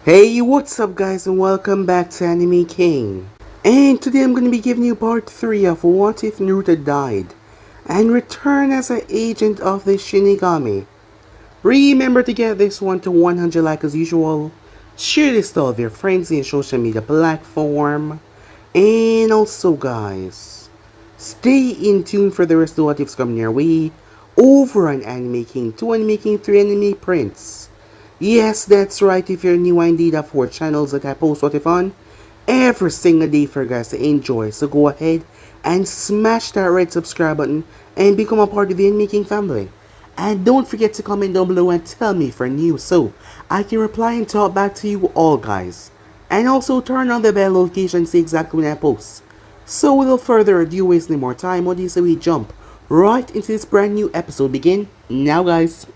Hey, what's up guys and welcome back to Anime King. And today I'm going to be giving you part 3 of What If Naruto Died and return as an agent of the Shinigami. Remember to get this one to 100 likes as usual. Share this to all of your friends in your social media platform. And also guys, stay in tune for the rest of What If's coming your way over on Anime King 2, Anime King 3, Anime Prince. Yes, that's right, if you're new, I indeed have 4 channels that I post What If on every single day for you guys to enjoy. So go ahead and smash that red subscribe button and become a part of the Anime King family. And don't forget to comment down below and tell me if you're new so I can reply and talk back to you all guys. And also turn on the bell notification to see exactly when I post. So without further ado, wasting more time, what do you say we jump right into this brand new episode? Begin now guys.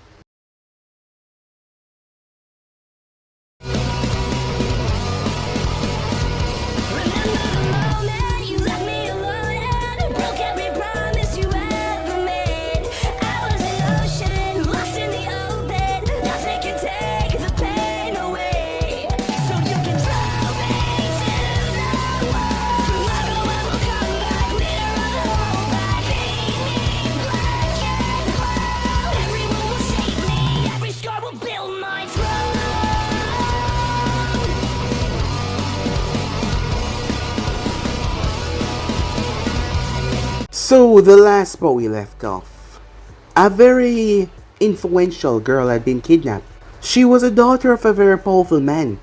So, the last spot we left off, a very influential girl had been kidnapped. She was a daughter of a very powerful man.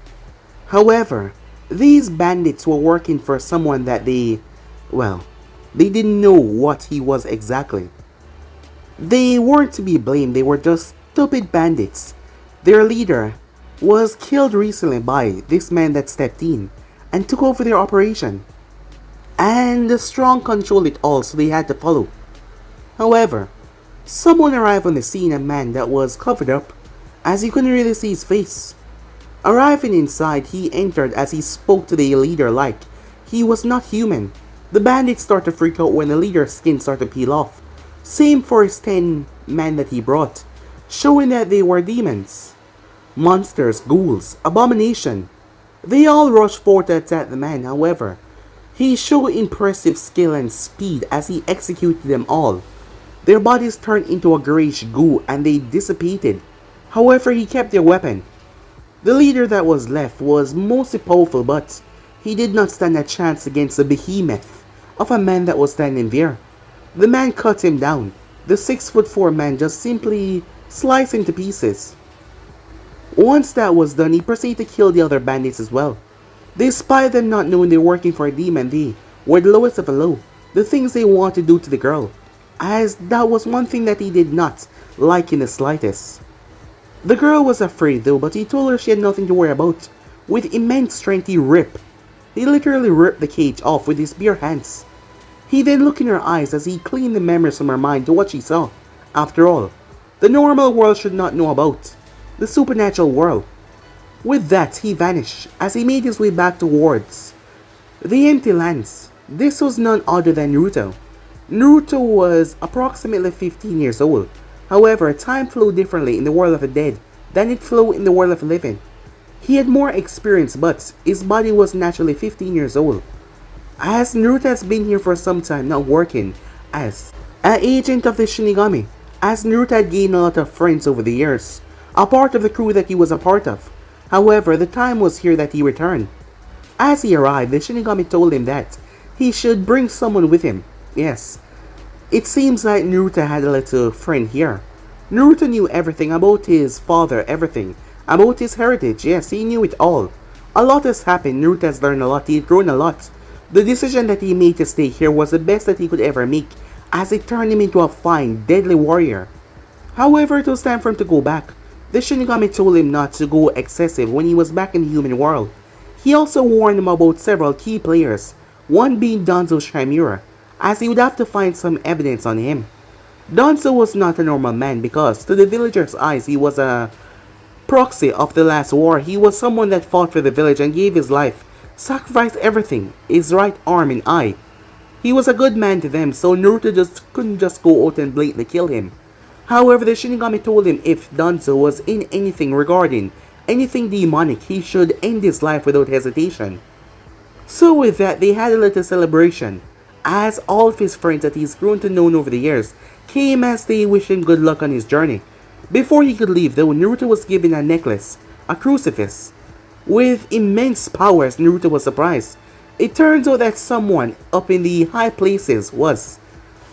However, these bandits were working for someone that they didn't know what he was exactly. They weren't to be blamed, they were just stupid bandits. Their leader was killed recently by this man that stepped in and took over their operation. And the strong controlled it all, so they had to follow. However, someone arrived on the scene, a man that was covered up, as you couldn't really see his face. Arriving inside, he entered as he spoke to the leader like he was not human. The bandits started to freak out when the leader's skin started to peel off. Same for his 10 men that he brought, showing that they were demons. Monsters, ghouls, abomination. They all rushed forward to attack the man, however, he showed impressive skill and speed as he executed them all. Their bodies turned into a grayish goo and they dissipated. However, he kept their weapon. The leader that was left was mostly powerful, but he did not stand a chance against the behemoth of a man that was standing there. The man cut him down. The 6'4" man just simply sliced him to pieces. Once that was done, he proceeded to kill the other bandits as well. Despite them not knowing they were working for a demon, they were the lowest of the low. The things they wanted to do to the girl, as that was one thing that he did not like in the slightest. The girl was afraid though, but he told her she had nothing to worry about. With immense strength he literally ripped the cage off with his bare hands. He then looked in her eyes as he cleaned the memories from her mind to what she saw. After all, the normal world should not know about the supernatural world. With that, he vanished as he made his way back towards the empty lands. This was none other than Naruto. Naruto was approximately 15 years old. However, time flowed differently in the world of the dead than it flowed in the world of the living. He had more experience, but his body was naturally 15 years old. As Naruto has been here for some time now working as an agent of the Shinigami, as Naruto had gained a lot of friends over the years, a part of the crew that he was a part of. However, the time was here that he returned. As he arrived, the Shinigami told him that he should bring someone with him. Yes, it seems like Naruto had a little friend here. Naruto knew everything about his father, everything about his heritage. Yes, he knew it all. A lot has happened. Naruto has learned a lot. He had grown a lot. The decision that he made to stay here was the best that he could ever make, as it turned him into a fine, deadly warrior. However, it was time for him to go back. The Shinigami told him not to go excessive when he was back in the human world. He also warned him about several key players, one being Danzo's Chimera, as he would have to find some evidence on him. Danzo was not a normal man because, to the villagers' eyes, he was a proxy of the last war. He was someone that fought for the village and gave his life, sacrificed everything, his right arm and eye. He was a good man to them, so Naruto couldn't just go out and blatantly kill him. However, the Shinigami told him if Danzo was in anything regarding anything demonic, he should end his life without hesitation. So with that, they had a little celebration, as all of his friends that he's grown to know over the years came as they wished him good luck on his journey. Before he could leave though, Naruto was given a necklace, a crucifix, with immense powers. Naruto was surprised. It turns out that someone up in the high places was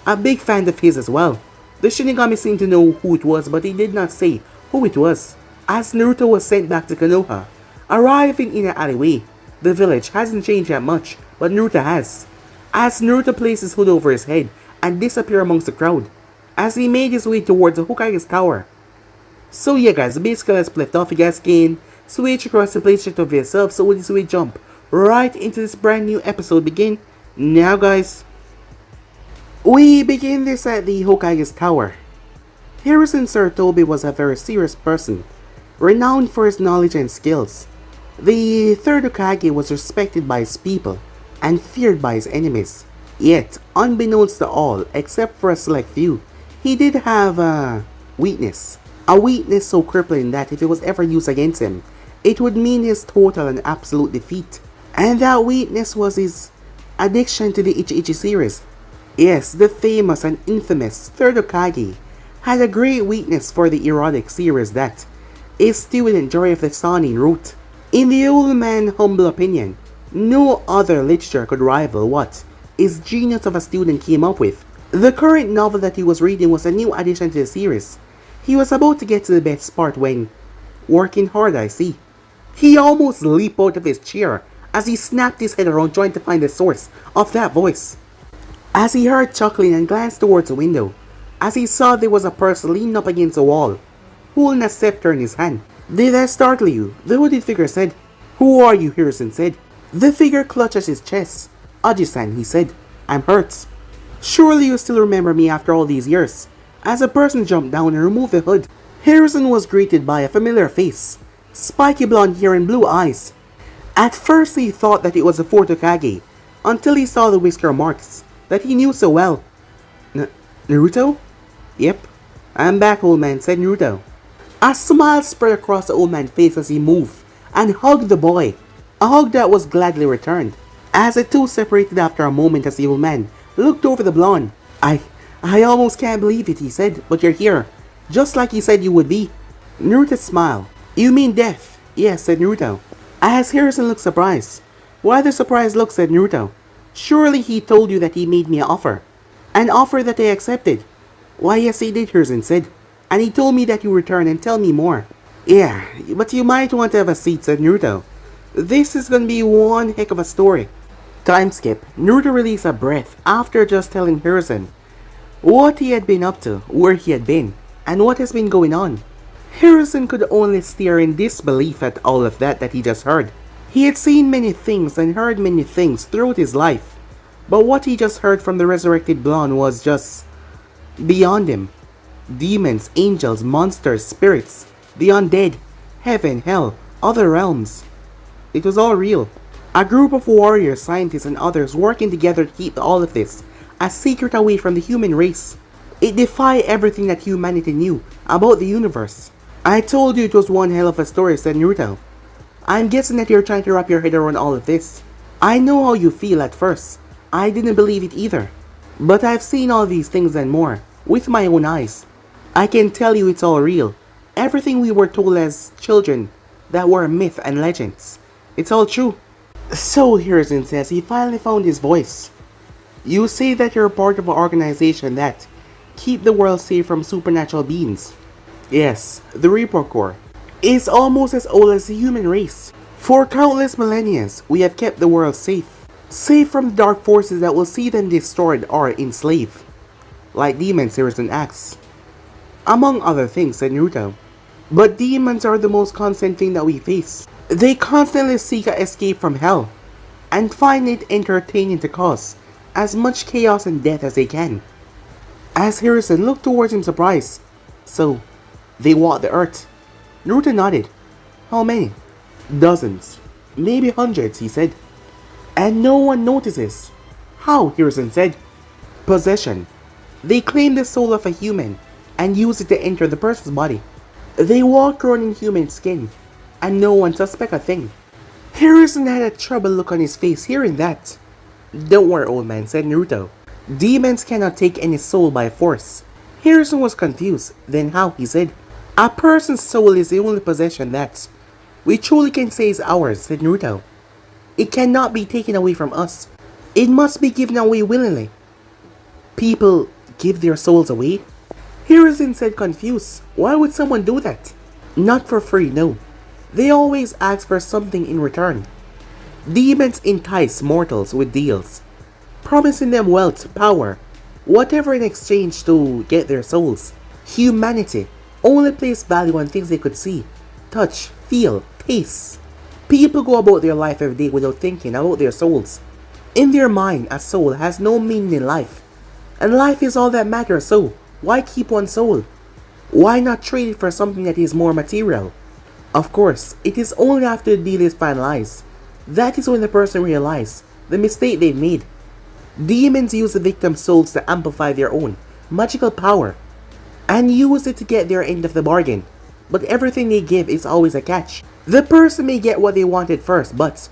a big fan of his as well. The Shinigami seemed to know who it was, but he did not say who it was. As Naruto was sent back to Konoha, arriving in an alleyway, the village hasn't changed that much, but Naruto has. As Naruto placed his hood over his head and disappeared amongst the crowd, as he made his way towards the Hokage's tower. So yeah guys, basically let's split off. You guys can switch across the place check of yourself. So with this we jump right into this brand new episode begin now guys. We begin this at the Hokage's tower. Harrison Saratobi was a very serious person, renowned for his knowledge and skills. The third Hokage was respected by his people and feared by his enemies. Yet, unbeknownst to all except for a select few, he did have a weakness. A weakness so crippling that if it was ever used against him, it would mean his total and absolute defeat. And that weakness was his addiction to the Ichi series. Yes, the famous and infamous third Hokage had a great weakness for the erotic series that is student Joy of the Sonic wrote. In the old man's humble opinion, no other literature could rival what his genius of a student came up with. The current novel that he was reading was a new addition to the series. He was about to get to the best part when, working hard I see, he almost leaped out of his chair as he snapped his head around trying to find the source of that voice. As he heard chuckling and glanced towards the window, as he saw there was a person leaning up against the wall, holding a scepter in his hand. "Did that startle you?" the hooded figure said. "Who are you?" Harrison said. The figure clutched at his chest. "Aji-san," he said. "I'm hurt." "Surely you still remember me after all these years." As a person jumped down and removed the hood, Harrison was greeted by a familiar face, spiky blonde hair and blue eyes. At first he thought that it was the fourth Hokage, until he saw the whisker marks that he knew so well. Naruto? "Yep, I'm back, old man," said Naruto. A smile spread across the old man's face as he moved and hugged the boy, a hug that was gladly returned. As the two separated after a moment as the old man looked over the blonde. I almost can't believe it," he said, "but you're here, just like you said you would be." Naruto smiled. "You mean death?" "Yes," said Naruto. As Harrison looked surprised. "Why the surprised look?" said Naruto. "Surely he told you that he made me an offer. An offer that I accepted." "Why yes he did," Harrison said. "And he told me that you return and tell me more." "Yeah, but you might want to have a seat," said Naruto. "This is gonna be one heck of a story." Time skip. Naruto released a breath after just telling Harrison what he had been up to, where he had been, and what has been going on. Harrison could only stare in disbelief at all of that he just heard. He had seen many things and heard many things throughout his life, but what he just heard from the resurrected blonde was just beyond him. Demons, angels, monsters, spirits, the undead, heaven, hell, other realms. It was all real. A group of warriors, scientists, and others working together to keep all of this a secret away from the human race. It defied everything that humanity knew about the universe. "I told you it was one hell of a story," said Naruto. "I'm guessing that you're trying to wrap your head around all of this. I know how you feel at first. I didn't believe it either. But I've seen all these things and more, with my own eyes. I can tell you it's all real. Everything we were told as children that were myth and legends. It's all true." "So," Harrison says, he finally found his voice. "You say that you're part of an organization that keep the world safe from supernatural beings." "Yes, the Reaper Corps is almost as old as the human race. For countless millennia, we have kept the world safe. Safe from the dark forces that will see them destroyed or enslaved. Like demons," Harrison asks. "Among other things," said Naruto. "But demons are the most constant thing that we face. They constantly seek an escape from hell, and find it entertaining to cause as much chaos and death as they can." As Harrison looked towards him surprised. "So, they walk the earth?" Naruto nodded. "How many?" "Dozens. Maybe hundreds," he said. "And no one notices." "How?" Harrison said. "Possession. They claim the soul of a human and use it to enter the person's body. They walk around in human skin. and no one suspect a thing. Harrison had a troubled look on his face hearing that. Don't worry, old man, said Naruto. Demons cannot take any soul by force. Harrison was confused. Then how, he said. A person's soul is the only possession that we truly can say is ours, said Naruto. It cannot be taken away from us. It must be given away willingly. People give their souls away? Harrison said confused. Why would someone do that? Not for free, no. They always ask for something in return. Demons entice mortals with deals, promising them wealth, power, whatever in exchange to get their souls. Humanity only placed value on things they could see, touch, feel, taste. People go about their life every day without thinking about their souls. In their mind, a soul has no meaning in life, and life is all that matters, so why keep one soul? Why not trade it for something that is more material? Of course, it is only after the deal is finalized that is when the person realizes the mistake they've made. Demons use the victim's souls to amplify their own magical power and use it to get their end of the bargain. But everything they give is always a catch. The person may get what they wanted first, but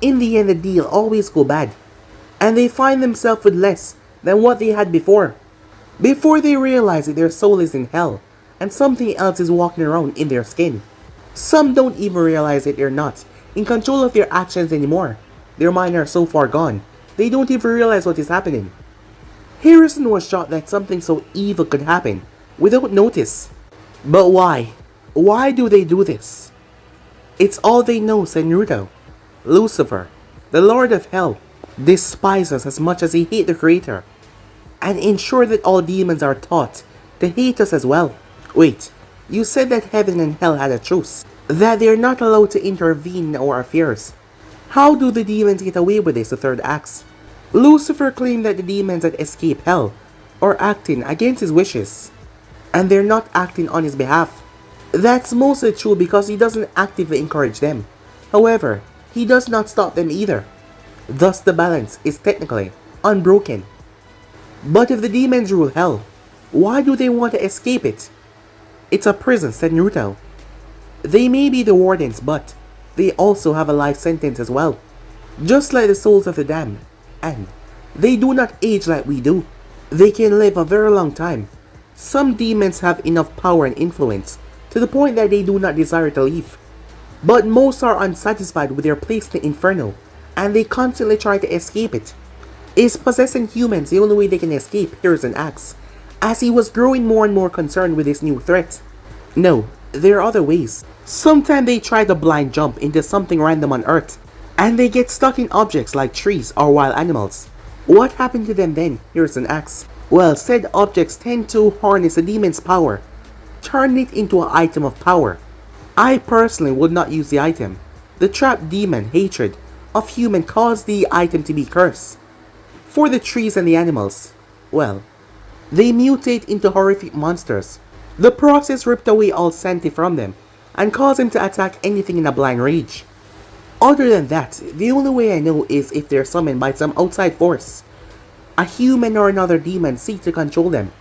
in the end the deal always go bad, and they find themselves with less than what they had before they realize that their soul is in hell and something else is walking around in their skin. Some don't even realize that they're not in control of their actions anymore. Their minds are so far gone, they don't even realize what is happening. Harrison was shocked that something so evil could happen without notice. But why? Why do they do this? It's all they know, said Naruto. Lucifer, the Lord of Hell, despises us as much as he hates the Creator, and ensure that all demons are taught to hate us as well. Wait, you said that heaven and hell had a truce, that they're not allowed to intervene in our affairs. How do the demons get away with this? The third asks. Lucifer claimed that the demons that escape hell are acting against his wishes, and they're not acting on his behalf. That's mostly true because he doesn't actively encourage them. However, he does not stop them either. Thus the balance is technically unbroken. But if the demons rule hell, why do they want to escape it? It's a prison, said Naruto. They may be the wardens, but they also have a life sentence as well. Just like the souls of the damned, and they do not age like we do. They can live a very long time. Some demons have enough power and influence to the point that they do not desire to leave. But most are unsatisfied with their place in the inferno, and they constantly try to escape it. Is possessing humans the only way they can escape? Harrison asks, as he was growing more and more concerned with this new threat. No, there are other ways. Sometimes they try to blind jump into something random on Earth, and they get stuck in objects like trees or wild animals. What happened to them then? Harrison asks. Well, said objects tend to harness a demon's power, turn it into an item of power. I personally would not use the item. The trapped demon hatred of human caused the item to be cursed. For the trees and the animals, well, they mutate into horrific monsters. The process ripped away all sanity from them and caused them to attack anything in a blind rage. Other than that, the only way I know is if they're summoned by some outside force. A human or another demon seek to control them.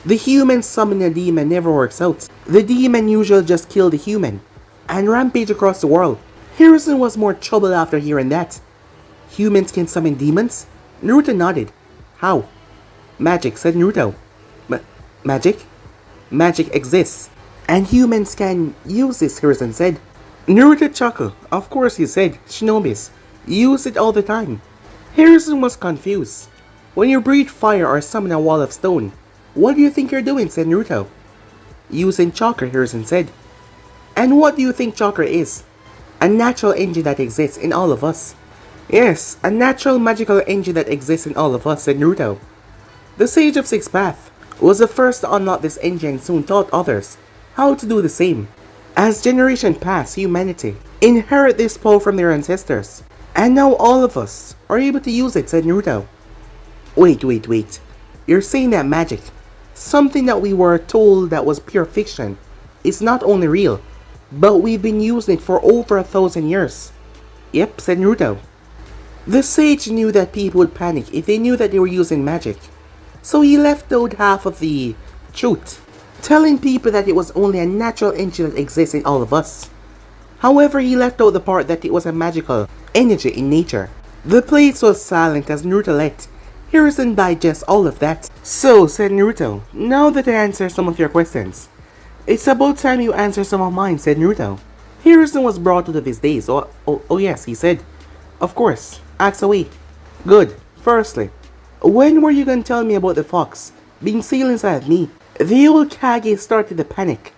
The human summoning a demon never works out. The demon usually just kill the human and rampage across the world. Harrison was more troubled after hearing that. Humans can summon demons? Naruto nodded. How? Magic, said Naruto. Magic? Magic exists, and humans can use this, Harrison said. Naruto chuckled. Of course, he said. Shinobis use it all the time. Harrison was confused. When you breathe fire or summon a wall of stone, what do you think you're doing? Said Naruto. Using chakra, Harrison said. And what do you think chakra is? A natural engine that exists in all of us. Yes, a natural magical engine that exists in all of us, said Naruto. The Sage of Six Paths was the first to unlock this engine and soon taught others how to do the same. As generations pass, humanity inherit this power from their ancestors, and now all of us are able to use it, said Naruto. Wait. You're saying that magic, something that we were told that was pure fiction, is not only real, but we've been using it for over 1,000 years. Yep, said Naruto. The sage knew that people would panic if they knew that they were using magic, so he left out half of the truth, telling people that it was only a natural engine that exists in all of us. However, he left out the part that it was a magical energy in nature. The place was silent as Naruto let Hiruzen digest all of that. So, said Naruto, now that I answered some of your questions, it's about time you answer some of mine, said Naruto. Hiruzen was brought out of his daze. Oh yes, he said. Of course, ask away. Good. Firstly, when were you gonna tell me about the fox being sealed inside of me? The old Kage started to panic.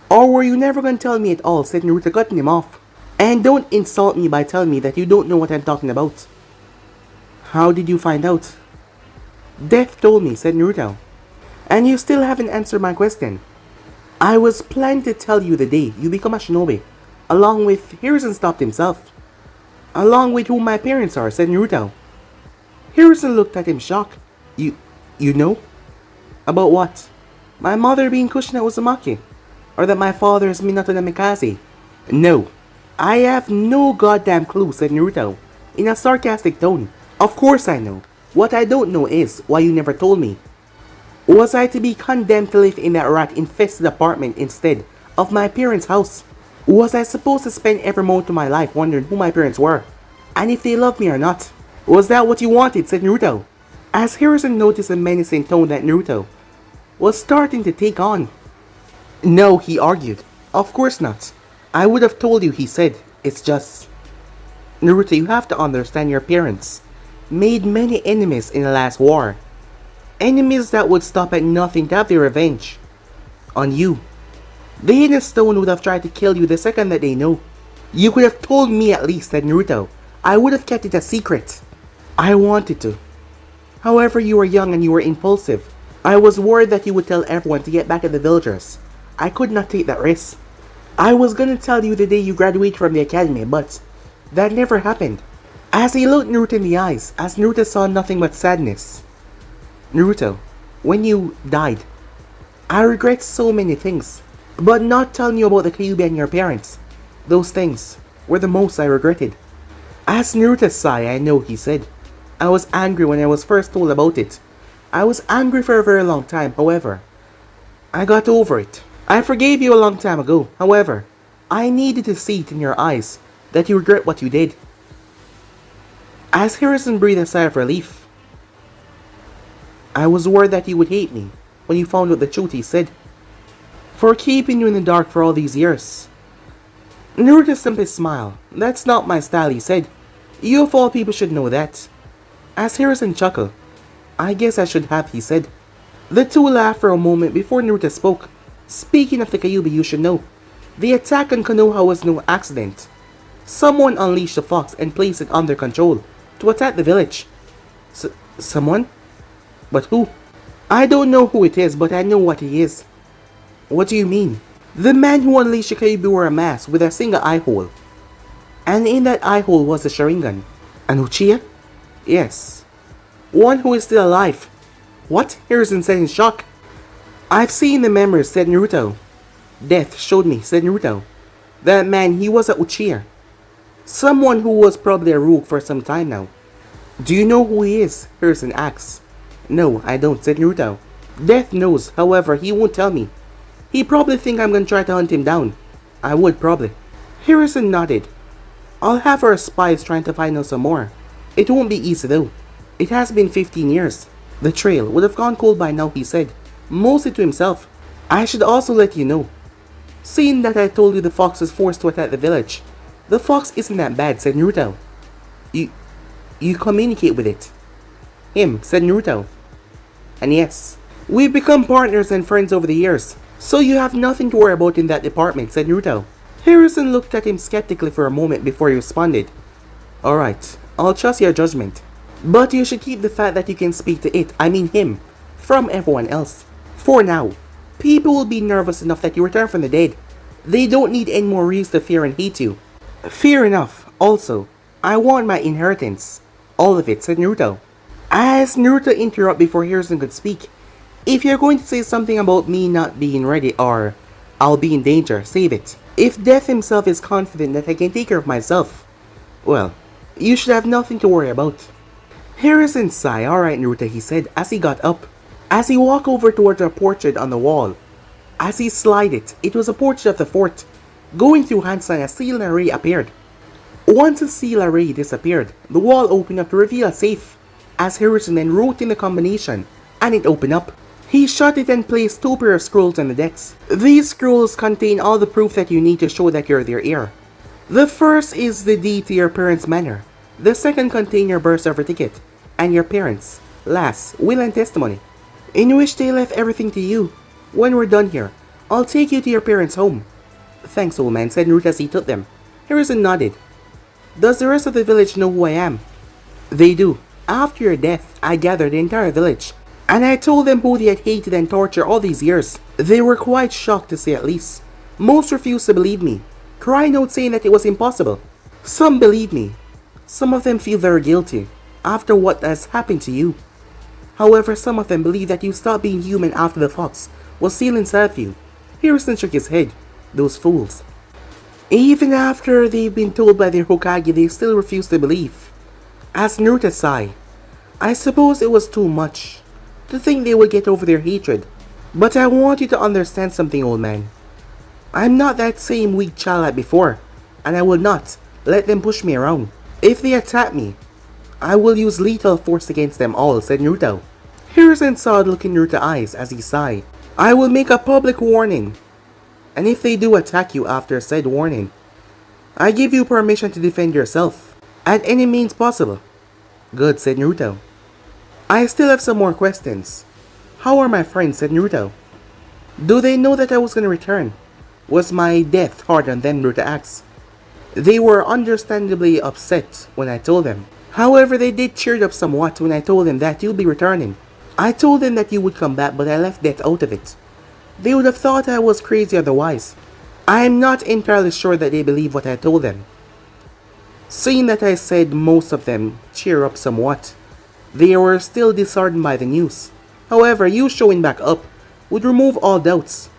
Or were you never gonna tell me at all, said Naruto, cutting him off. And don't insult me by telling me that you don't know what I'm talking about. How did you find out? Death told me, said Naruto. And you still haven't answered my question. I was planning to tell you the day you become a shinobi, along with Hiruzen stopped himself. Along with who my parents are, said Naruto. Hiruzen looked at him shocked. You know? About what? My mother being Kushina Uzumaki? Or that my father is Minato Namikaze? No. I have no goddamn clue, said Naruto, in a sarcastic tone. Of course I know. What I don't know is why you never told me. Was I to be condemned to live in that rat-infested apartment instead of my parents' house? Was I supposed to spend every moment of my life wondering who my parents were, and if they loved me or not? Was that what you wanted, said Naruto, as Hiruzen noticed a menacing tone that Naruto was starting to take on. No, he argued. Of course not. I would have told you, he said. It's just... Naruto, you have to understand your parents made many enemies in the last war. Enemies that would stop at nothing to have their revenge on you. The Hidden Stone would have tried to kill you the second that they know. You could have told me at least, said Naruto. I would have kept it a secret. I wanted to. However, you were young and you were impulsive. I was worried that you would tell everyone to get back at the villagers. I could not take that risk. I was gonna tell you the day you graduate from the academy, but that never happened. As he looked Naruto in the eyes, as Naruto saw nothing but sadness. Naruto, when you died, I regret so many things, but not telling you about the Kyuubi and your parents. Those things were the most I regretted. As Naruto sighed, I know, he said. I was angry when I was first told about it. I was angry for a very long time, however. I got over it. I forgave you a long time ago, however. I needed to see it in your eyes that you regret what you did. As Hiruzen breathed a sigh of relief. I was worried that you would hate me when you found out the truth, he said. For keeping you in the dark for all these years. Naruto simply smiled. That's not my style, he said. You of all people should know that. As Hiruzen chuckled. I guess I should have, he said. The two laughed for a moment before Naruto spoke. Speaking of the Kyuubi, you should know. The attack on Konoha was no accident. Someone unleashed the fox and placed it under control to attack the village. Someone? But who? I don't know who it is, but I know what he is. What do you mean? The man who unleashed the Kyuubi wore a mask with a single eye hole. And in that eye hole was a Sharingan. An Uchiha? Yes. One who is still alive. What? Hiruzen said in shock. I've seen the memories, said Naruto. Death showed me, said Naruto. That man, he was a Uchiha. Someone who was probably a rogue for some time now. Do you know who he is? Hiruzen asked. No, I don't, said Naruto. Death knows, however, he won't tell me. He probably think I'm gonna try to hunt him down. I would, probably. Hiruzen nodded. I'll have our spies trying to find out some more. It won't be easy though. It has been 15 years. The trail would have gone cold by now, he said, mostly to himself. I should also let you know. Seeing that I told you the fox was forced to attack the village, the fox isn't that bad, said Naruto. You communicate with it. Him, said Naruto. And yes, we've become partners and friends over the years, so you have nothing to worry about in that department, said Naruto. Hiruzen looked at him skeptically for a moment before he responded. Alright, I'll trust your judgment. But you should keep the fact that you can speak to it, I mean him, from everyone else. For now, people will be nervous enough that you return from the dead. They don't need any more reasons to fear and hate you. Fair enough. Also, I want my inheritance. All of it, said Naruto. As Naruto interrupted before Hiruzen could speak, if you're going to say something about me not being ready or I'll be in danger, save it. If Death himself is confident that I can take care of myself, well, you should have nothing to worry about. Hiruzen sighed. Alright, Naruto, he said as he got up. As he walked over towards a portrait on the wall. As he slid it, it was a portrait of the fort. Going through Hansan, a seal array appeared. Once the seal array disappeared, the wall opened up to reveal a safe, as Harrison then wrote in the combination, and it opened up. He shut it and placed 2 pair of scrolls on the decks. These scrolls contain all the proof that you need to show that you're their heir. The first is the deed to your parents' manor. The second contains your birth certificate, and your parents' last will and testimony, in which they left everything to you. When we're done here, I'll take you to your parents' home. Thanks, old man, said Naruto as he took them. Harrison nodded. Does the rest of the village know who I am? They do. After your death, I gathered the entire village, and I told them who they had hated and tortured all these years. They were quite shocked, to say at least. Most refused to believe me, crying out saying that it was impossible. Some believe me. Some of them feel very guilty after what has happened to you. However, some of them believe that you stopped being human after the fox was sealed inside of you. Harrison shook his head. Those fools. Even after they've been told by their Hokage, they still refuse to believe. As Naruto sighed, I suppose it was too much to think they would get over their hatred. But I want you to understand something, old man. I'm not that same weak child like before, and I will not let them push me around. If they attack me, I will use lethal force against them all, said Naruto. Harrison saw the look in Naruto's eyes as he sighed. I will make a public warning, and if they do attack you after said warning, I give you permission to defend yourself at any means possible. Good, said Naruto. I still have some more questions. How are my friends, said Naruto. Do they know that I was going to return? Was my death hard on them, Naruto asked. They were understandably upset when I told them. However, they did cheer up somewhat when I told them that you'll be returning. I told them that you would come back, but I left death out of it. They would have thought I was crazy otherwise. I am not entirely sure that they believe what I told them. Seeing that I said most of them cheer up somewhat, they were still disheartened by the news. However, you showing back up would remove all doubts.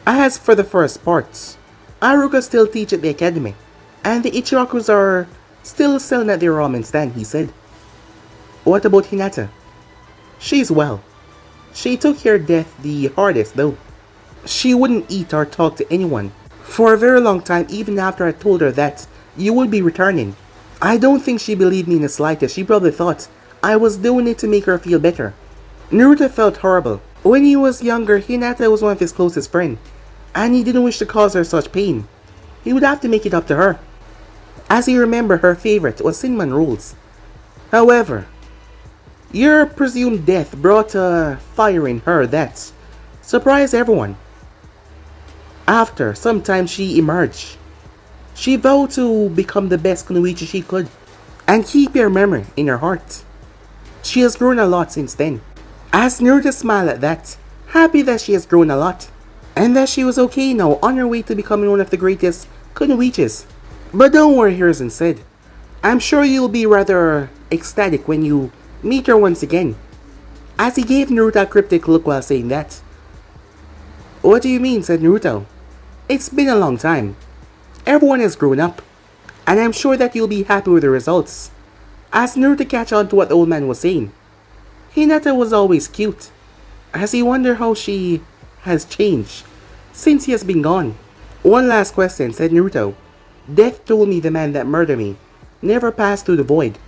As for the first part, Aruka still teach at the academy, and the Ichirakus are still selling at their ramen stand, he said. What about Hinata? She's well. She took her death the hardest though. She wouldn't eat or talk to anyone for a very long time, even after I told her that you would be returning. I don't think she believed me in the slightest. She probably thought I was doing it to make her feel better. Naruto felt horrible. When he was younger, Hinata was one of his closest friends, and he didn't wish to cause her such pain. He would have to make it up to her. As he remembered, her favorite was cinnamon rolls. However, your presumed death brought a fire in her that surprised everyone. After some time, she emerged. She vowed to become the best kunoichi she could and keep your memory in her heart. She has grown a lot since then. As Naruto smiled at that, happy that she has grown a lot, and that she was okay now on her way to becoming one of the greatest kunoichis. But don't worry, Harrison said. I'm sure you'll be rather ecstatic when you meet her once again. As he gave Naruto a cryptic look while saying that. What do you mean, said Naruto. It's been a long time. Everyone has grown up, and I'm sure that you'll be happy with the results. As Naruto catch on to what the old man was saying, Hinata was always cute, as he wondered how she has changed since he has been gone. One last question, said Naruto. Death told me the man that murdered me never passed through the void.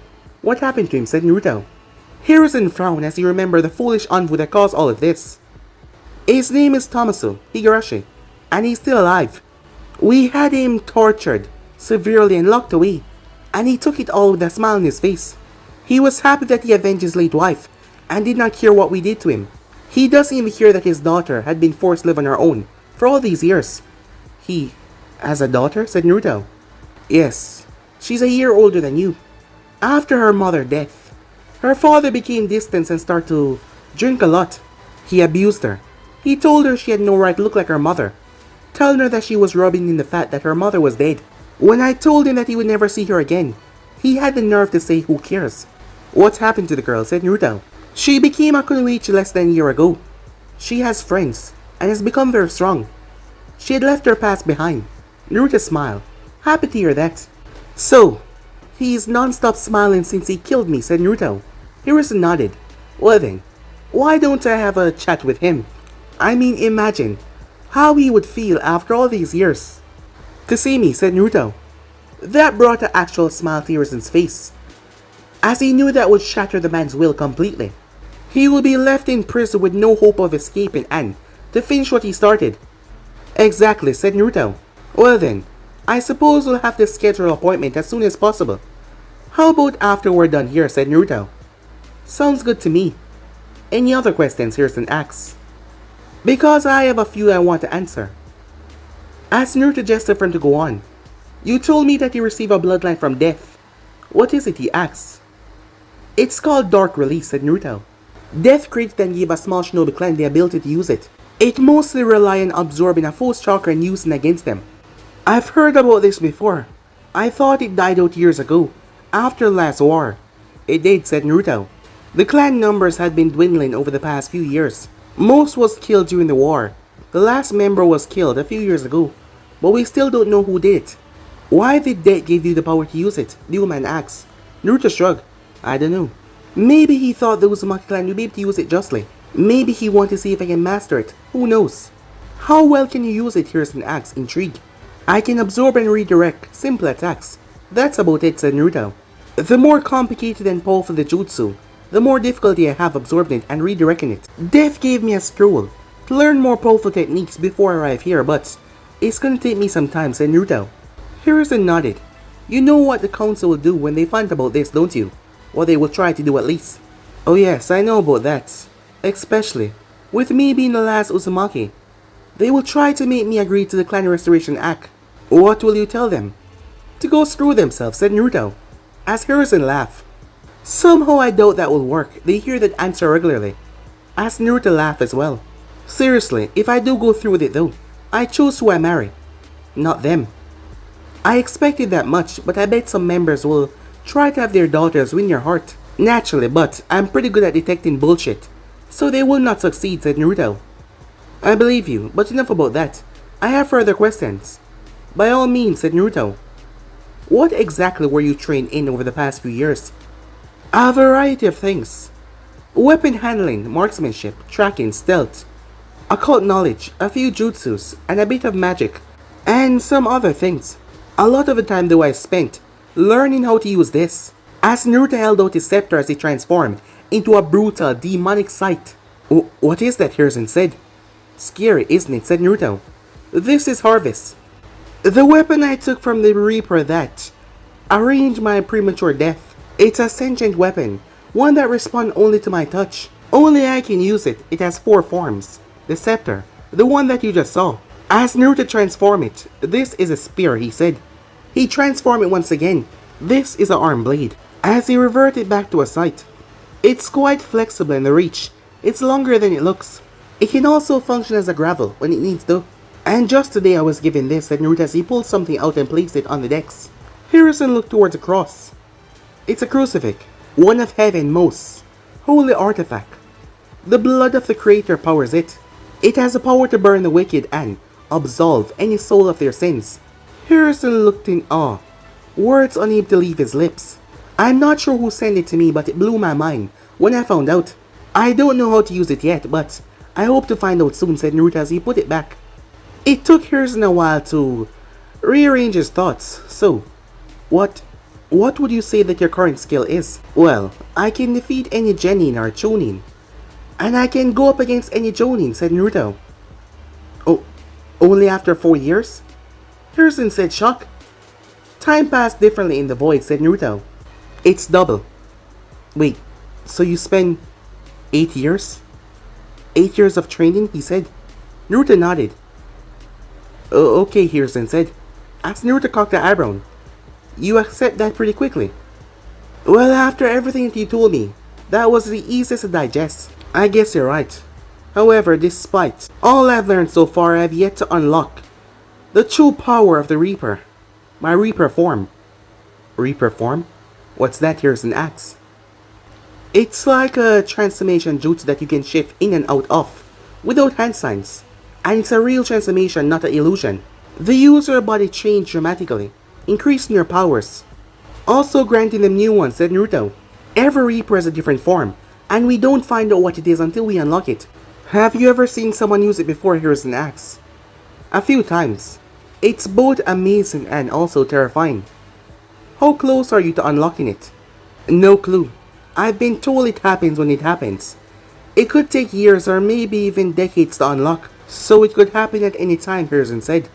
What happened to him, said Naruto. Harrison frowned as he remembered the foolish envoy that caused all of this. His name is Tomasu Higurashi, and he's still alive. We had him tortured severely and locked away, and he took it all with a smile on his face. He was happy that he avenged his late wife, and did not care what we did to him. He doesn't even care that his daughter had been forced to live on her own for all these years. He has a daughter, said Naruto. Yes, she's a year older than you. After her mother's death, her father became distant and started to drink a lot. He abused her. He told her she had no right to look like her mother, telling her that she was rubbing in the fact that her mother was dead. When I told him that he would never see her again, he had the nerve to say, who cares? What happened to the girl, said Naruto. She became a kunoichi less than a year ago. She has friends, and has become very strong. She had left her past behind. Naruto smiled, happy to hear that. So, he's non-stop smiling since he killed me, said Naruto. Harrison nodded. Well then, why don't I have a chat with him? I mean, imagine how he would feel after all these years. To see me, said Naruto. That brought an actual smile to Hiruzen's face, as he knew that would shatter the man's will completely. He will be left in prison with no hope of escaping and to finish what he started. Exactly, said Naruto. Well then, I suppose we'll have to schedule an appointment as soon as possible. How about after we're done here, said Naruto. Sounds good to me. Any other questions, Hiruzen asks. Because I have a few I want to answer. As Naruto gestured for him to go on. You told me that you receive a bloodline from death. What is it, he asks. It's called Dark Release, said Naruto. Death created and gave a small shinobi clan the ability to use it. It mostly relies on absorbing a foe's chakra and using against them. I've heard about this before. I thought it died out years ago, after the last war. It did, said Naruto. The clan numbers had been dwindling over the past few years. Most was killed during the war. The last member was killed a few years ago, but we still don't know who did it. Why did Death give you the power to use it? The man asks. Naruto shrugged. I don't know. Maybe he thought the Uzumaki clan would be able to use it justly. Maybe he wanted to see if I can master it. Who knows? How well can you use it? Hiruzen asks, intrigued. I can absorb and redirect simple attacks. That's about it, said Naruto. The more complicated and powerful the jutsu, the more difficulty I have absorbing it and redirecting it. Death gave me a scroll to learn more powerful techniques before I arrive here, but it's gonna take me some time, said Naruto. Hiruzen nodded. You know what the council will do when they find about this, don't you? Or they will try to do at least. Oh yes, I know about that. Especially with me being the last Uzumaki. They will try to make me agree to the Clan Restoration Act. What will you tell them? To go screw themselves, said Naruto, as Hiruzen laughed. Somehow I doubt that will work. They hear that answer regularly. As Naruto laughed as well. Seriously, if I do go through with it though, I choose who I marry. Not them. I expected that much, but I bet some members will try to have their daughters win your heart. Naturally, but I'm pretty good at detecting bullshit, so they will not succeed, said Naruto. I believe you, but enough about that. I have further questions. By all means, said Naruto. What exactly were you trained in over the past few years? A variety of things. Weapon handling, marksmanship, tracking, stealth, occult knowledge, a few jutsus, and a bit of magic, and some other things. A lot of the time though I spent learning how to use this. As Naruto held out his scepter as he transformed into a brutal, demonic sight. What is that? Hiruzen said. Scary, isn't it? Said Naruto. This is Harvest. The weapon I took from the Reaper that arranged my premature death. It's a sentient weapon, one that responds only to my touch. Only I can use it. It has 4 forms. The scepter, the one that you just saw. As Naruto transformed it, this is a spear, he said. He transformed it once again. This is an arm blade. As he reverted back to a sight. It's quite flexible in the reach. It's longer than it looks. It can also function as a gravel when it needs to. And just today I was given this, said Naruto as he pulled something out and placed it on the decks. Hiruzen looked towards a cross. It's a crucifix, one of heaven's most holy artifact. The blood of the Creator powers it. It has the power to burn the wicked and absolve any soul of their sins. Hiruzen looked in awe, words unable to leave his lips. I'm not sure who sent it to me, but it blew my mind when I found out. I don't know how to use it yet, but I hope to find out soon, said Naruto as he put it back. It took Hiruzen a while to rearrange his thoughts. So, what would you say that your current skill is? Well, I can defeat any genin or chunin. And I can go up against any jonin, said Naruto. Oh, only after 4 years? Hiruzen said, shocked. Time passed differently in the void, said Naruto. It's double. Wait, so you spend 8 years? 8 years of training, he said. Naruto nodded. Okay, Hiruzen said. As Naruto cocked the eyebrow. You accept that pretty quickly. Well, after everything that you told me, that was the easiest to digest. I guess you're right. However, despite all I've learned so far, I have yet to unlock the true power of the Reaper. My Reaper form. Reaper form? What's that? Hiruzen asks. It's like a transformation jutsu that you can shift in and out of without hand signs. And it's a real transformation, not an illusion. The user body change dramatically, increasing your powers, also granting them new ones, said Naruto. Every Reaper has a different form, and we don't find out what it is until we unlock it. Have you ever seen someone use it before? Hiruzen asks. A few times. It's both amazing and also terrifying. How close are you to unlocking it? No clue. I've been told it happens when it happens. It could take years or maybe even decades to unlock, so it could happen at any time, Pearson said.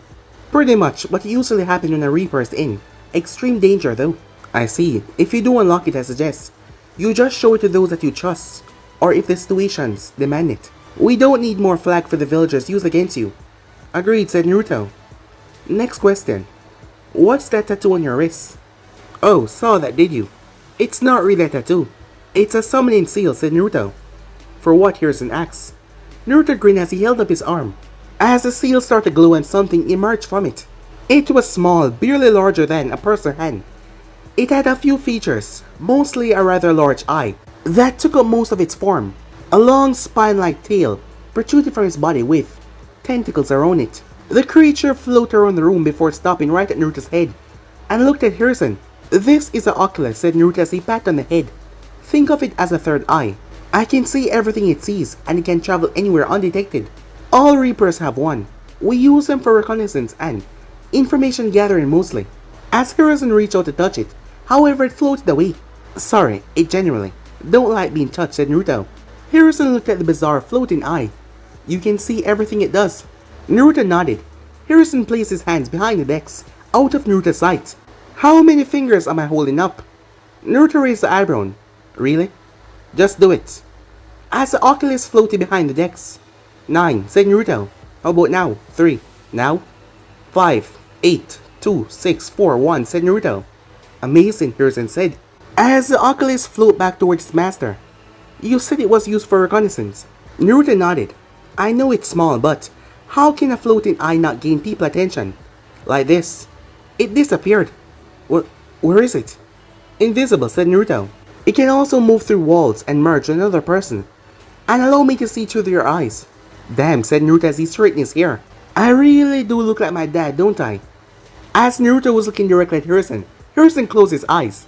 Pretty much, but it usually happens when a Reaper is in. Extreme danger though. I see. If you do unlock it, I suggest you just show it to those that you trust, or if the situations demand it. We don't need more flag for the villagers used against you. Agreed, said Naruto. Next question. What's that tattoo on your wrist? Oh, saw that, did you? It's not really a tattoo. It's a summoning seal, said Naruto. For what, here's an axe. Naruto grinned as he held up his arm. As the seal started to glow and something emerged from it. It was small, barely larger than a person's hand. It had a few features, mostly a rather large eye, that took up most of its form. A long spine-like tail protruded from its body with tentacles around it. The creature floated around the room before stopping right at Naruto's head and looked at Hiruzen. This is an oculus, said Naruto as he patted on the head. Think of it as a third eye. I can see everything it sees and it can travel anywhere undetected. All Reapers have one. We use them for reconnaissance and information gathering mostly. As Hiruzen reached out to touch it, however, it floated away. Sorry, it generally don't like being touched, said Naruto. Hiruzen looked at the bizarre floating eye. You can see everything it does. Naruto nodded. Hiruzen placed his hands behind the decks, out of Naruto's sight. How many fingers am I holding up? Naruto raised the eyebrow. Really? Just do it. As the oculus floated behind the decks. 9, said Naruto. How about now? 3. Now? 5, 8, 2, 6, 4, 1, said Naruto. Amazing, Hiruzen said. As the oculus floated back towards its master. You said it was used for reconnaissance. Naruto nodded. I know it's small, but how can a floating eye not gain people's attention? Like this. It disappeared. Where is it? Invisible, said Naruto. It can also move through walls and merge with another person. And allow me to see through their eyes. Damn, said Naruto as he straightened his hair. I really do look like my dad, don't I? As Naruto was looking directly at Hiruzen, Hiruzen closed his eyes.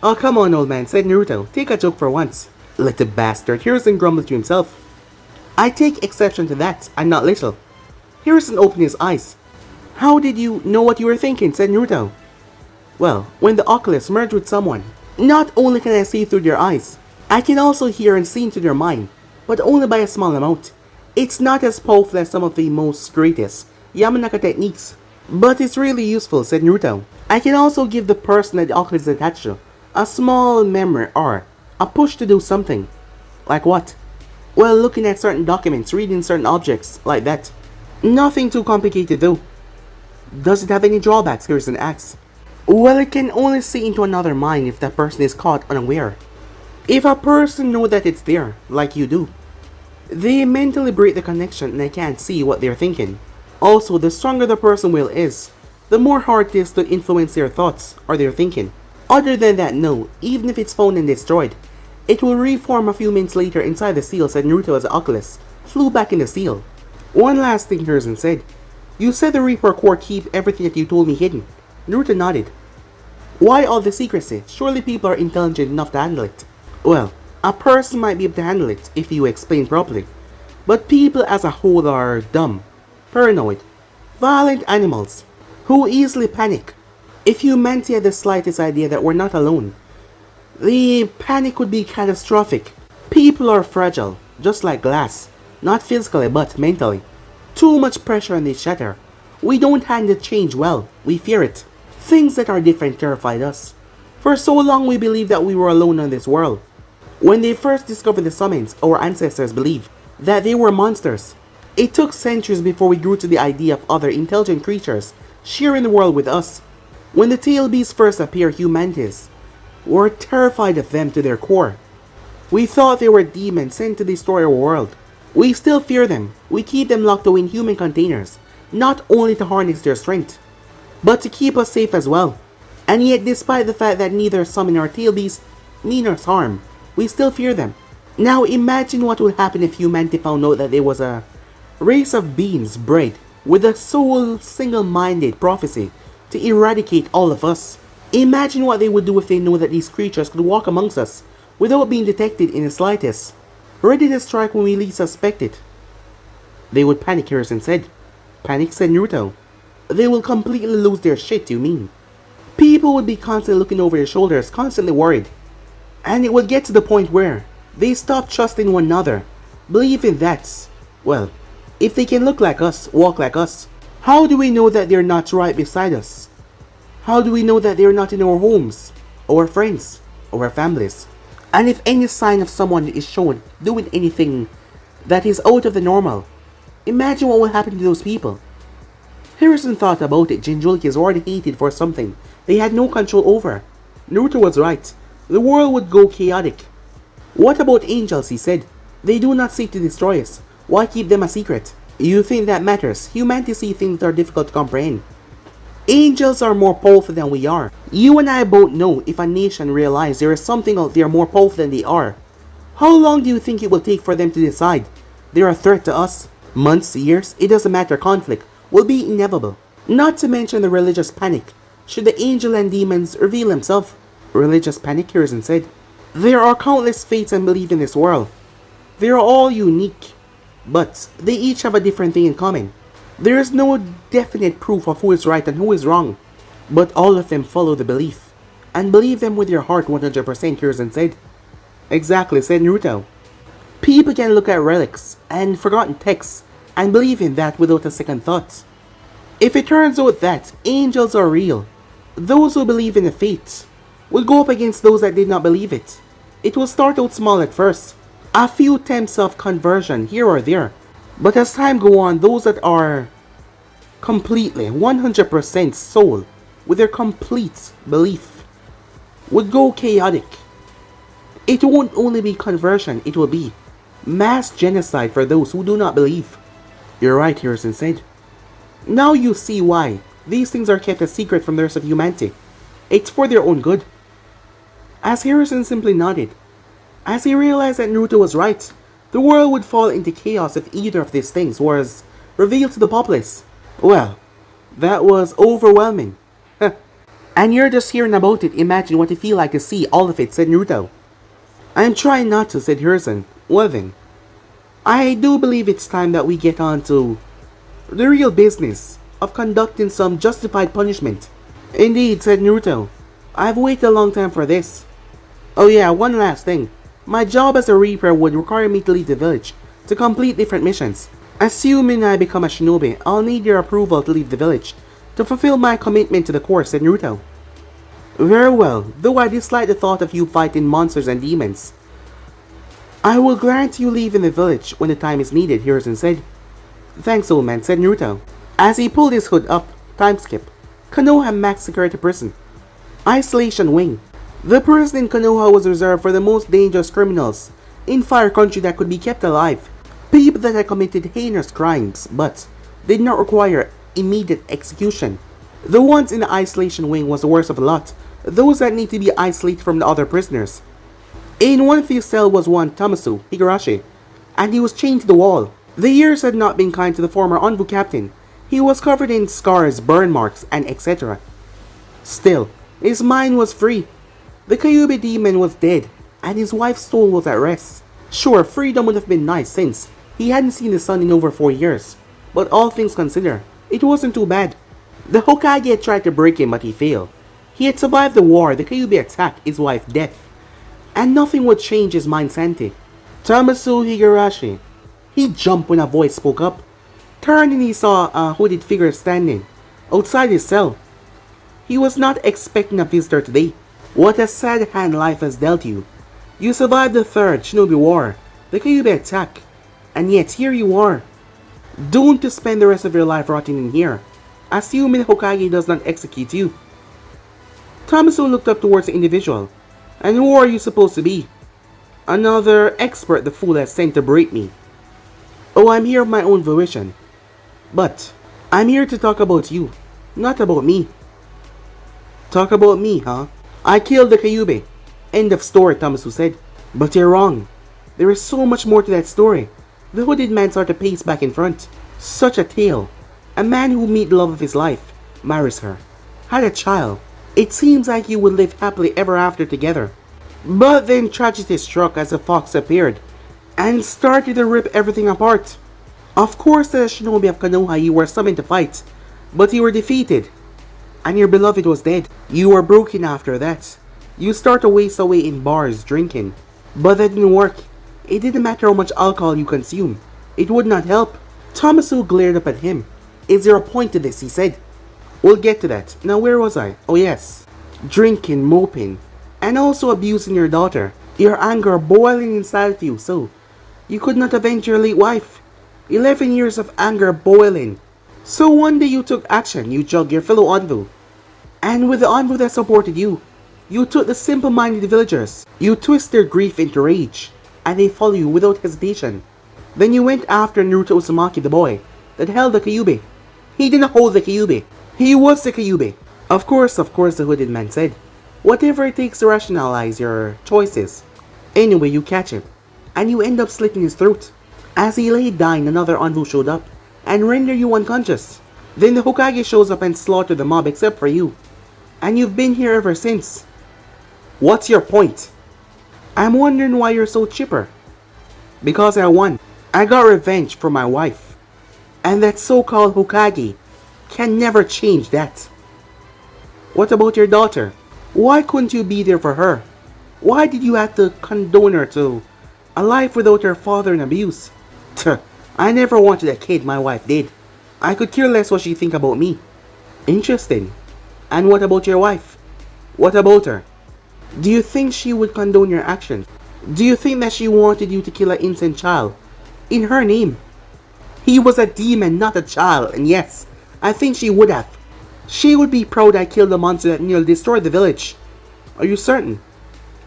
Oh, come on, old man, said Naruto. Take a joke for once. Little bastard, Hiruzen grumbled to himself. I take exception to that, and not little. Hiruzen opened his eyes. How did you know what you were thinking, said Naruto. Well, when the oculus merged with someone, not only can I see through their eyes, I can also hear and see into their mind, but only by a small amount. It's not as powerful as some of the most greatest Yamanaka techniques, but it's really useful, said Naruto. I can also give the person that the oculus is attached to a small memory or a push to do something. Like what? Well, looking at certain documents, reading certain objects, like that. Nothing too complicated though. Does it have any drawbacks? Hiruzen asked. Well, it can only see into another mind if that person is caught unaware. If a person knows that it's there, like you do, they mentally break the connection and they can't see what they're thinking. Also, the stronger the person's will is, the more hard it is to influence their thoughts or their thinking. Other than that, no, even if it's found and destroyed, it will reform a few minutes later inside the seal, said Naruto as the oculus flew back in the seal. One last thing, Hiruzen said. You said the Reaper Corps keep everything that you told me hidden. Naruto nodded. Why all the secrecy? Surely people are intelligent enough to handle it. Well, a person might be able to handle it if you explain properly. But people as a whole are dumb, paranoid, violent animals who easily panic. If humanity had the slightest idea that we're not alone, the panic would be catastrophic. People are fragile, just like glass, not physically but mentally. Too much pressure and they shatter. We don't handle change well, we fear it. Things that are different terrified us. For so long we believed that we were alone in this world. When they first discovered the summons, our ancestors believed that they were monsters. It took centuries before we grew to the idea of other intelligent creatures sharing the world with us. When the tail beasts first appeared, humanities were terrified of them to their core. We thought they were demons sent to destroy our world. We still fear them. We keep them locked away in human containers, not only to harness their strength, but to keep us safe as well. And yet, despite the fact that neither summon nor tail beasts mean us harm, we still fear them. Now imagine what would happen if humanity found out that there was a race of beings bred with a sole single-minded prophecy to eradicate all of us. Imagine what they would do if they knew that these creatures could walk amongst us without being detected in the slightest, ready to strike when we least suspect it. They would panic, Hiruzen said. Panic, said Naruto. They will completely lose their shit, you mean? People would be constantly looking over their shoulders, constantly worried. And it would get to the point where they stop trusting one another, believing that, well, if they can look like us, walk like us, how do we know that they're not right beside us? How do we know that they're not in our homes, our friends, or our families? And if any sign of someone is shown doing anything that is out of the normal, imagine what will happen to those people. Harrison thought about it. Jinchuriki is already hated for something they had no control over. Naruto was right. The world would go chaotic. What about angels, he said. They do not seek to destroy us. Why keep them a secret? You think that matters? Humanity sees things that are difficult to comprehend. Angels are more powerful than we are. You and I both know if a nation realizes there is something out there more powerful than they are. How long do you think it will take for them to decide they're a threat to us? Months, years, it doesn't matter. Conflict will be inevitable. Not to mention the religious panic should the angel and demons reveal themselves. Religious panic, Harrison said. There are countless faiths and beliefs in this world. They are all unique, but they each have a different thing in common. There is no definite proof of who is right and who is wrong, but all of them follow the belief, and believe them with your heart 100%, Harrison said. Exactly, said Naruto. People can look at relics and forgotten texts and believe in that without a second thought. If it turns out that angels are real, those who believe in the faith will go up against those that did not believe it. It will start out small at first, a few attempts of conversion here or there, but as time goes on, those that are completely 100% soul with their complete belief would go chaotic. It won't only be conversion, it will be mass genocide for those who do not believe. You're right, Harrison said. Now you see why these things are kept a secret from the rest of humanity. It's for their own good. As Harrison simply nodded, as he realized that Naruto was right, the world would fall into chaos if either of these things was revealed to the populace. Well, that was overwhelming. And you're just hearing about it, imagine what it feels like to see all of it, said Naruto. I'm trying not to, said Harrison. Well then, I do believe it's time that we get on to the real business of conducting some justified punishment. Indeed, said Naruto. I've waited a long time for this. Oh yeah, one last thing. My job as a Reaper would require me to leave the village to complete different missions. Assuming I become a shinobi, I'll need your approval to leave the village to fulfill my commitment to the course, said Naruto. Very well, though I dislike the thought of you fighting monsters and demons. I will grant you leave in the village when the time is needed, Harrison said. Thanks, old man, said Naruto. As he pulled his hood up, time skip. Konoha Max Security Prison. Isolation Wing. The prison in Konoha was reserved for the most dangerous criminals in Fire Country that could be kept alive. People that had committed heinous crimes, but did not require immediate execution. The ones in the isolation wing was the worst of the lot, those that need to be isolated from the other prisoners. In one of these cells was one Tamasu Higurashi, and he was chained to the wall. The years had not been kind to the former Envoy captain. He was covered in scars, burn marks, and etc. Still, his mind was free. The Kyuubi demon was dead, and his wife's soul was at rest. Sure, freedom would have been nice since he hadn't seen the sun in over 4 years, but all things considered, it wasn't too bad. The Hokage had tried to break him, but he failed. He had survived the war, the Kyuubi attack, his wife's death, and nothing would change his mind sanity. Tamasu Higurashi. He jumped when a voice spoke up. Turned and he saw a hooded figure standing outside his cell. He was not expecting a visitor today. What a sad hand life has dealt you. You survived the third Shinobi War, the Kyuubi attack, and yet here you are, doomed to spend the rest of your life rotting in here, assuming Hokage does not execute you. Tamasu looked up towards the individual. And who are you supposed to be? Another expert the fool has sent to break me. Oh, I'm here of my own volition. But I'm here to talk about you, not about me. Talk about me, huh? I killed the Kyuubi. End of story, Tamasu said. But you're wrong. There is so much more to that story. The hooded man started to pace back in front. Such a tale. A man who meets the love of his life, marries her, had a child. It seems like you would live happily ever after together. But then tragedy struck as a fox appeared and started to rip everything apart. Of course, as a shinobi of Konoha, you were summoned to fight, But you were defeated, and your beloved was dead. You were broken after that. You start to waste away in bars drinking. But that didn't work. It didn't matter how much alcohol you consume. It would not help. Thomasu glared up at him. Is there a point to this, he said. We'll get to that. Now where was I? Oh yes. Drinking, moping, and also abusing your daughter. Your anger boiling inside of you, so you could not avenge your late wife. 11 years of anger boiling. So one day you took action. You jugged your fellow Anvu. And with the Anvu that supported you, you took the simple-minded villagers. You twist their grief into rage, and they follow you without hesitation. Then you went after Naruto Uzumaki, the boy that held the Kyuubi. He didn't hold the Kyuubi. He was the Kyuubi. Of course, the hooded man said. Whatever it takes to rationalize your choices. Anyway, you catch him, and you end up slitting his throat. As he lay dying, another Anvu showed up, and rendered you unconscious. Then the Hokage shows up and slaughtered the mob except for you. And you've been here ever since. What's your point? I'm wondering why you're so chipper. Because I won. I got revenge for my wife. And that so-called Hokage can never change that. What about your daughter? Why couldn't you be there for her? Why did you have to condone her to a life without her father and abuse? Tuh, I never wanted a kid, my wife did. I could care less what she think about me. Interesting. And what about your wife? What about her? Do you think she would condone your actions? Do you think that she wanted you to kill an innocent child in her name? He was a demon, not a child, and yes, I think she would have. She would be proud I killed the monster that nearly destroyed the village. Are you certain?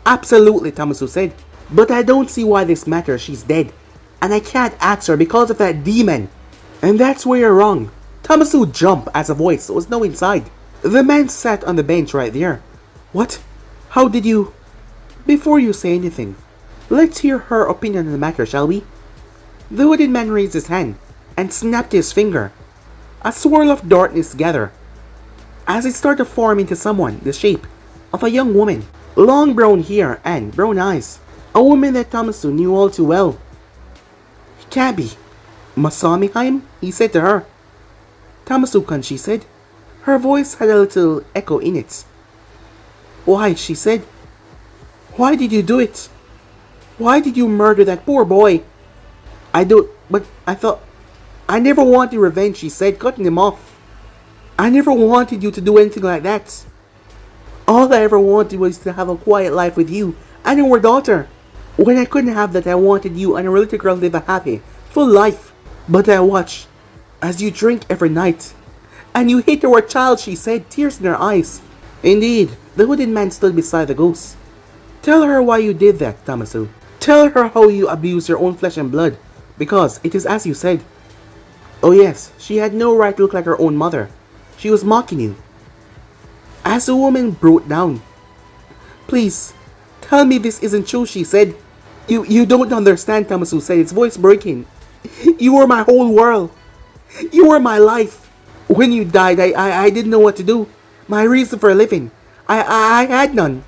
Absolutely, Thomasu said. But I don't see why this matters. She's dead. And I can't ask her because of that demon. And that's where you're wrong. Thomasu jumped as a voice was now inside. The man sat on the bench right there. What? How did you... Before you say anything, let's hear her opinion on the matter, shall we? The hooded man raised his hand and snapped his finger. A swirl of darkness gathered as it started to form into someone the shape of a young woman. Long brown hair and brown eyes. A woman that Thomasu knew all too well. It can't be. Masami-heim? He said to her. Thomasu-kun, she said. Her voice had a little echo in it. Why, she said. Why did you do it? Why did you murder that poor boy? But I thought... I never wanted revenge, she said, cutting him off. I never wanted you to do anything like that. All I ever wanted was to have a quiet life with you and your daughter. When I couldn't have that, I wanted you and a little girl to live a happy, full life. But I watched as you drink every night. And you hate our child, she said, tears in her eyes. Indeed, the hooded man stood beside the ghost. Tell her why you did that, Thomasu. Tell her how you abused your own flesh and blood, because it is as you said. Oh yes, she had no right to look like her own mother. She was mocking you. As the woman broke down. Please, tell me this isn't true, she said. You don't understand, Thomasu said, his voice breaking. You were my whole world. You were my life. When you died, I didn't know what to do. My reason for living. I had none.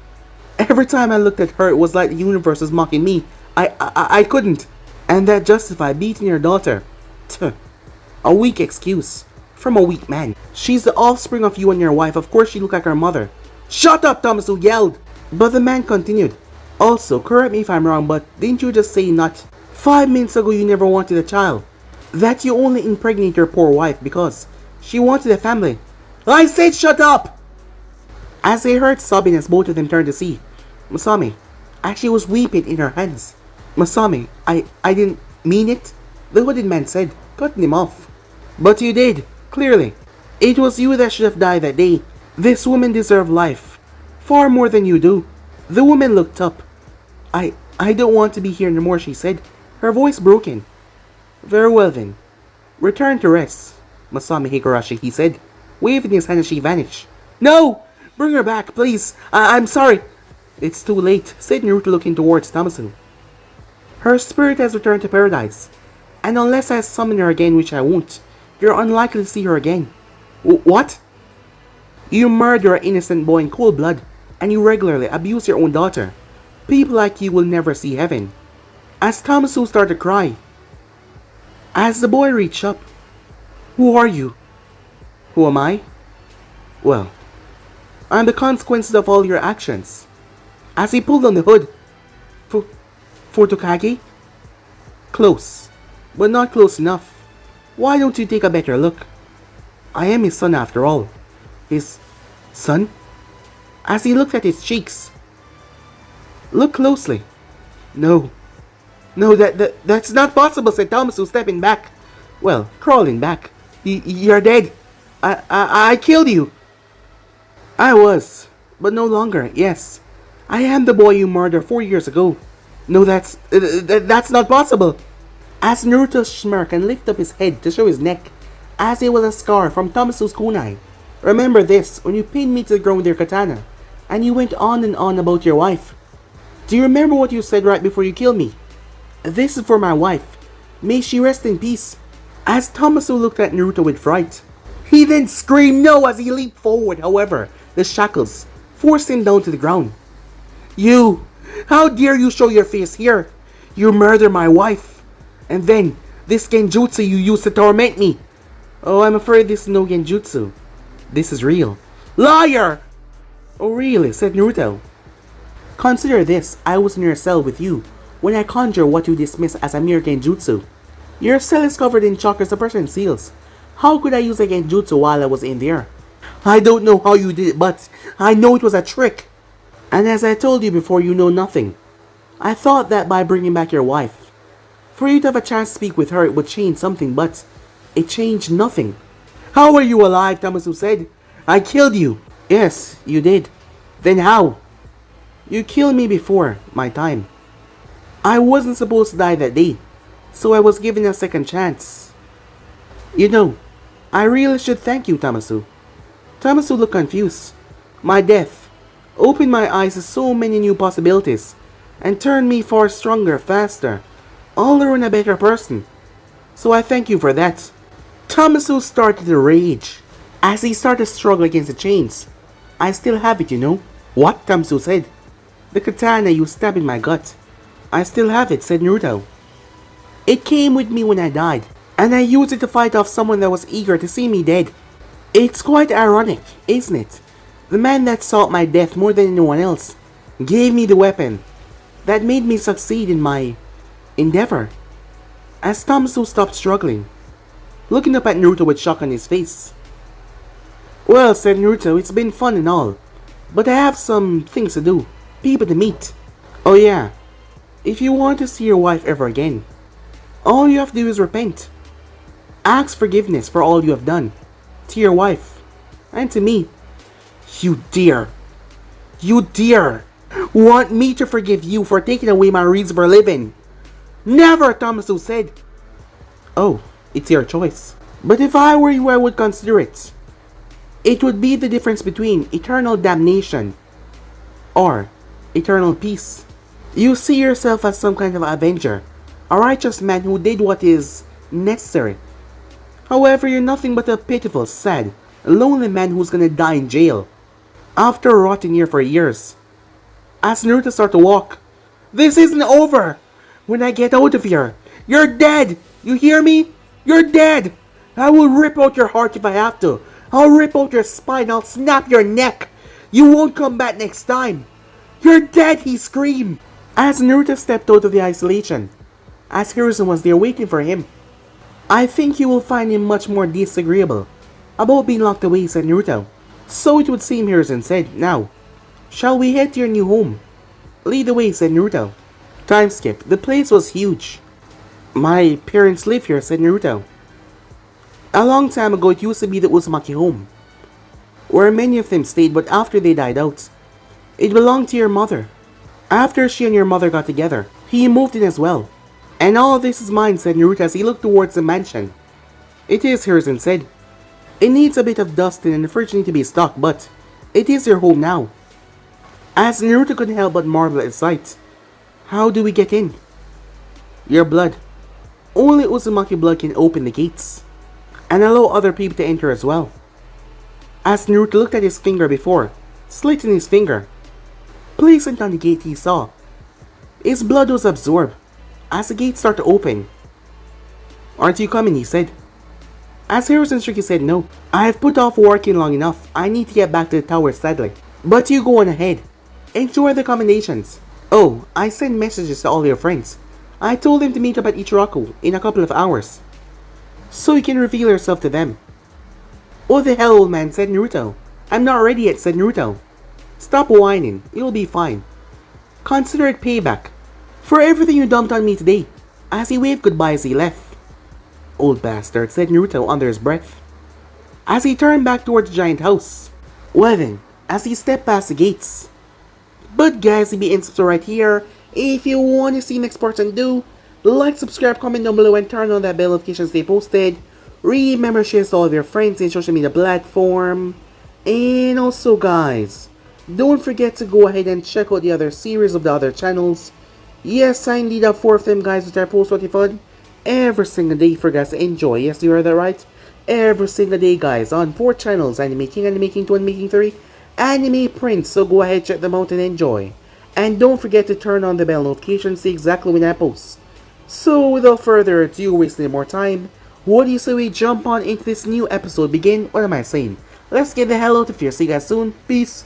Every time I looked at her, it was like the universe was mocking me. I couldn't. And that justified beating your daughter. Tuh. A weak excuse. From a weak man. She's the offspring of you and your wife. Of course she looked like her mother. Shut up, Thomasu yelled. But the man continued. Also, correct me if I'm wrong, but didn't you just say not 5 minutes ago you never wanted a child? That you only impregnated your poor wife because she wanted a family. I said shut up! As they heard sobbing as both of them turned to see Masami, as she was weeping in her hands. Masami, I didn't mean it, the hooded man said, cutting him off. But you did, clearly. It was you that should have died that day. This woman deserved life, far more than you do. The woman looked up. I don't want to be here anymore, she said, her voice broken. Very well then. Return to rest, Masami Higurashi, he said, waving his hand as she vanished. No! Bring her back, please. I'm sorry. It's too late, said Naruto looking towards Thomasu. Her spirit has returned to paradise, and unless I summon her again, which I won't, you're unlikely to see her again. What? You murder an innocent boy in cold blood, and you regularly abuse your own daughter. People like you will never see heaven. As Thomasu started to cry, as the boy reached up, who are you? Who am I? Well, I'm the consequences of all your actions. As he pulled on the hood. For, for Hokage? Close, but not close enough. Why don't you take a better look? I am his son after all. His son? As he looked at his cheeks. Look closely. No. No, that's not possible, said Thomasu, stepping back. Well, crawling back. You're dead. I killed you. I was, but no longer, yes. I am the boy you murdered 4 years ago. No, that's not possible. As Naruto smirked and lifted up his head to show his neck, as it was a scar from Tomasu's kunai. Remember this, when you pinned me to the ground with your katana, and you went on and on about your wife. Do you remember what you said right before you killed me? This is for my wife. May she rest in peace. As Tomasu looked at Naruto with fright, he then screamed no as he leaped forward. However, the shackles forced him down to the ground. You! How dare you show your face here? You murdered my wife. And then, this genjutsu you used to torment me. Oh, I'm afraid this is no genjutsu. This is real. Liar! Oh really, said Naruto. Consider this, I was in your cell with you when I conjure what you dismiss as a mere genjutsu. Your cell is covered in chakra suppression seals. How could I use a genjutsu while I was in there? I don't know how you did it, but I know it was a trick. And as I told you before, you know nothing. I thought that by bringing back your wife, for you to have a chance to speak with her, it would change something, but it changed nothing. How are you alive? Tomasu said. I killed you. Yes, you did. Then how? You killed me before my time. I wasn't supposed to die that day, so I was given a second chance. You know, I really should thank you, Tomasu. Tomasu looked confused. My death opened my eyes to so many new possibilities and turned me far stronger, faster, older and a better person. So I thank you for that. Tomasu started to rage as he started to struggle against the chains. I still have it, you know. What? Tomasu said. The katana you stabbed in my gut. I still have it, said Naruto. It came with me when I died, and I used it to fight off someone that was eager to see me dead. It's quite ironic, isn't it? The man that sought my death more than anyone else gave me the weapon that made me succeed in my endeavor. As Tomasu stopped struggling, looking up at Naruto with shock on his face. Well, said Naruto, it's been fun and all, but I have some things to do, people to meet. Oh yeah, if you want to see your wife ever again, all you have to do is repent. Ask forgiveness for all you have done, to your wife, and to me. You dare want me to forgive you for taking away my reason for living? Never, Tomasu said. Oh, it's your choice. But if I were you, I would consider it. It would be the difference between eternal damnation or eternal peace. You see yourself as some kind of avenger, a righteous man who did what is necessary. However, you're nothing but a pitiful, sad, lonely man who's gonna die in jail after rotting here for years. As Naruto started to walk, this isn't over. When I get out of here, you're dead. You hear me? You're dead. I will rip out your heart if I have to. I'll rip out your spine. I'll snap your neck. You won't come back next time. You're dead, he screamed. As Naruto stepped out of the isolation, as Hiruzen was there waiting for him. I think you will find him much more disagreeable about being locked away, said Naruto. So it would seem, Hiruzen said. Now, shall we head to your new home? Lead the way, said Naruto. Time skip. The place was huge. My parents live here, said Naruto. A long time ago, it used to be the Uzumaki home, where many of them stayed, but after they died out, it belonged to your mother. After she and your mother got together, he moved in as well. And all this is mine, said Naruto as he looked towards the mansion. It is, Hiruzen said. It needs a bit of dusting and the fridge needs to be stocked, but it is your home now. As Naruto couldn't help but marvel at sight. How do we get in? Your blood. Only Uzumaki blood can open the gates and allow other people to enter as well. As Naruto looked at his finger before, slit in his finger, placing on the gate he saw. His blood was absorbed as the gate started to open. Aren't you coming? He said. As Hirosen Shiki said no. I've put off working long enough. I need to get back to the tower sadly. But you go on ahead. Enjoy the accommodations. Oh, I sent messages to all your friends. I told them to meet up at Ichiraku in a couple of hours. So you can reveal yourself to them. What the hell, old man, said Naruto. I'm not ready yet, said Naruto. Stop whining. You'll be fine. Consider it payback for everything you dumped on me today. As he waved goodbye as he left. Old bastard, said Naruto under his breath. As he turned back towards the giant house. Well then, as he stepped past the gates. But guys, be in right here. If you want to see next part and do, like, subscribe, comment down below, and turn on that bell notification to stay posted. Remember, share to all of your friends in social media platform. And also guys, don't forget to go ahead and check out the other series of the other channels. Yes, I indeed have 4 of them guys which I post fun every single day for guys to enjoy. Yes, you heard that right. Every single day guys on 4 channels. Anime King, Anime King 2, Anime King 3, Anime Prince. So go ahead, check them out and enjoy. And don't forget to turn on the bell notification to see exactly when I post. So without further ado, wasting more time, what do you say we jump on into this new episode? Begin? What am I saying? Let's get the hell out of here. See you guys soon. Peace.